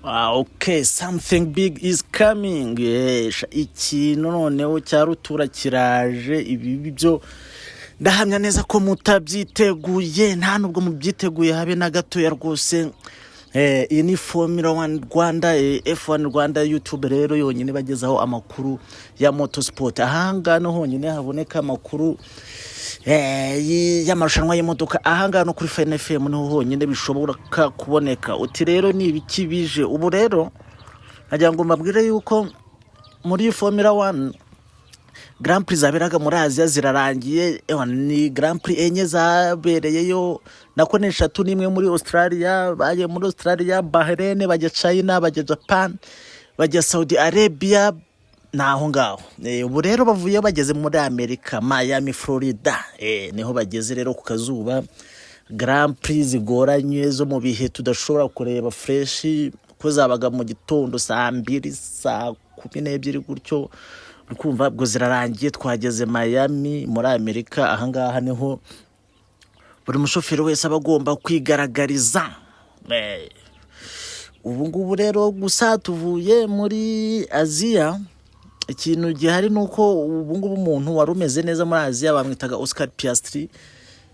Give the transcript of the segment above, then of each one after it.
Okay, something big is coming. Ikintu noneho cya rutura kiraje. Ibi byo ndahamya neza ko mutabyiteguye, nta nubwo mubyiteguye habe na gato ya rwose. Iyi ni Formula 1 Rwanda, F1 Rwanda YouTube rero yonyine bagezaho amakuru ya motorsport. Ahangano honyine haboneka amakuru y'amarushanwa y'imodoka. Ahangano kuri Fine FM niho honyine bishobora kuboneka. Uti rero ni ibiki bije ubu rero nagira ngo mbabwire yuko muri Formula 1 Grand Prix zaberaga muri Asia zirarangiye. Ni Grand Prix enye zabereyeyo, nako ni 3 nimwe muri Australia, baje muri Australia, Bahrain, baje China, baje Japan, baje Saudi Arabia, naho ngaho. Ubu rero bavuye bageze muri America, Miami, Florida. Niho bageze rero ku kazuba. Grand Prix zigoranye zo mu bihe tudashobora kureba fresh, ko zabaga mu gitondo saa 2 saa 12 gutyo. Ukumva bwo zirarangiye. Twageze Miami muri America. Ahangaha niho buri mushoferi wese abagomba kwigaragariza. Ubu ngubu rero gusa tuvuye muri Asia, ikintu gihari nuko ubu ngubu umuntu warumeze neza muri Asia bamwitaga Oscar Piastri,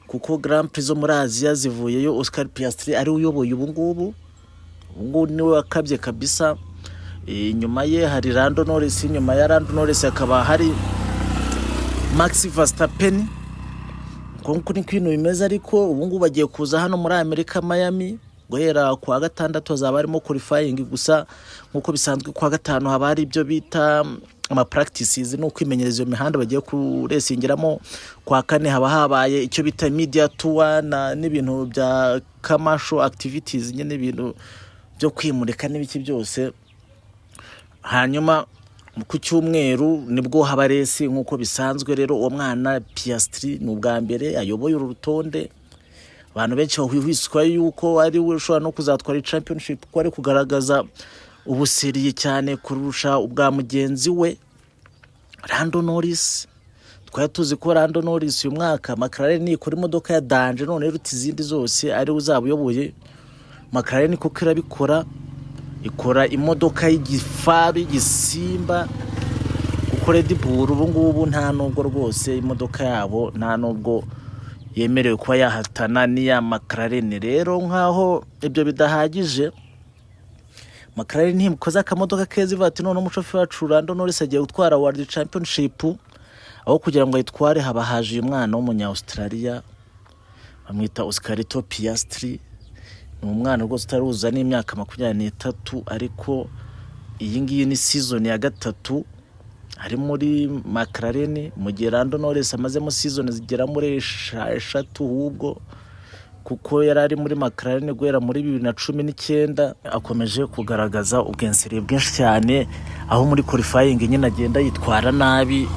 kuko Grand Prix zo muri Asia zivuyeyo Oscar Piastri ari uyoboye ubu ngubu niwe wakabye kabisa. Inyuma ye hari Lando Norris, inyuma ya Lando Norris akaba hari Max Verstappen. Konko ni kwino bimeze, ariko ubu ngubu bagiye kuza hano muri America Miami guhera kwa gatandatu hazaba harimo qualifying gusa. Nkuko bisanzwe kwa gatanu haba hari ibyo bita ama practices no kwimenyereza imihanda bagiye kuresingiramo. Kwa kane haba habaye icyo bita media tour n'ibintu bya commercial activities, nyine ibintu byo kwimurika n'ibiki byose. Hanyuma ku cyumweru nibwo haba resi nkuko bisanzwe. Rero uwo mwana Piastri ni ubwa mbere ayoboye uru rutonde. Abantu benshi bahwiswa yuko ari we ushobora no kuzatwara championship, ko ari kugaragaza ubusiriye cyane kurusha ubwa mugenzi we Lando Norris. Twari tuzi ko Lando Norris uyu mwaka McLaren ikora imodoka ya danger, none ruti izindi zose ari uzabuyoboye. McLaren kuko irabikora, ikora imodoka y'igifabi gisimba. Uko Red Bull ubu ngubu nta nubwo rwose imodoka yabo nta nubwo yemerewe kuba yahatana n'iya McLaren. Rero nkaho ibyo bidahagije, McLaren ntikoza akamodoka keza ivati none umushoferi wacu Lando Norris agiye gutwara World Championship. Aho kugira ngo ayitware haba haje uyu mwana w'umunya Australia bamwita Oscar Piastri. Ni umwana rwose utaruza n'imyaka 23, ariko iyi ngiyi ni season ya gatatu ari muri McLaren, mu gihe Lando Norris amazemo season zigera muri 6 ahubwo, kuko yarari muri McLaren guhera muri 2019. Akomeje kugaragaza ubwenseri bwinshi cyane, aho muri qualifying nyine agenda yitwara nabi,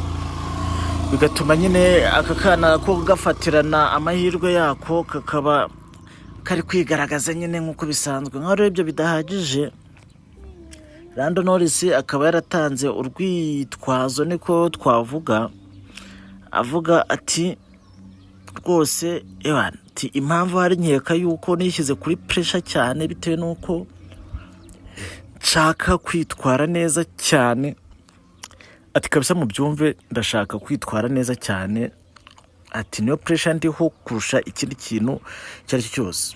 bigatuma nyine akakana ko gafatirana amahirwe yako kakaba kari kwigaragaza nyine nkuko bisanzwe. Nka rero ibyo bidahagije, Lando Norris akaba yaratanze urwitwazo niko twavuga, avuga ati rwose ati impamvu hari nkeka yuko nishyize kuri pressure cyane bitewe nuko nshaka kwitwara neza cyane. Ati kabisa mu byumve ndashaka kwitwara neza cyane. Ati niyo pressure ndiho kurusha ikindi kintu cyari cyose.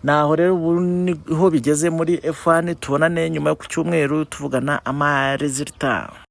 Naho rero ubu niho bigeze muri F1. Tubonane nyuma yo ku cyumweru tuvugana ama resultat.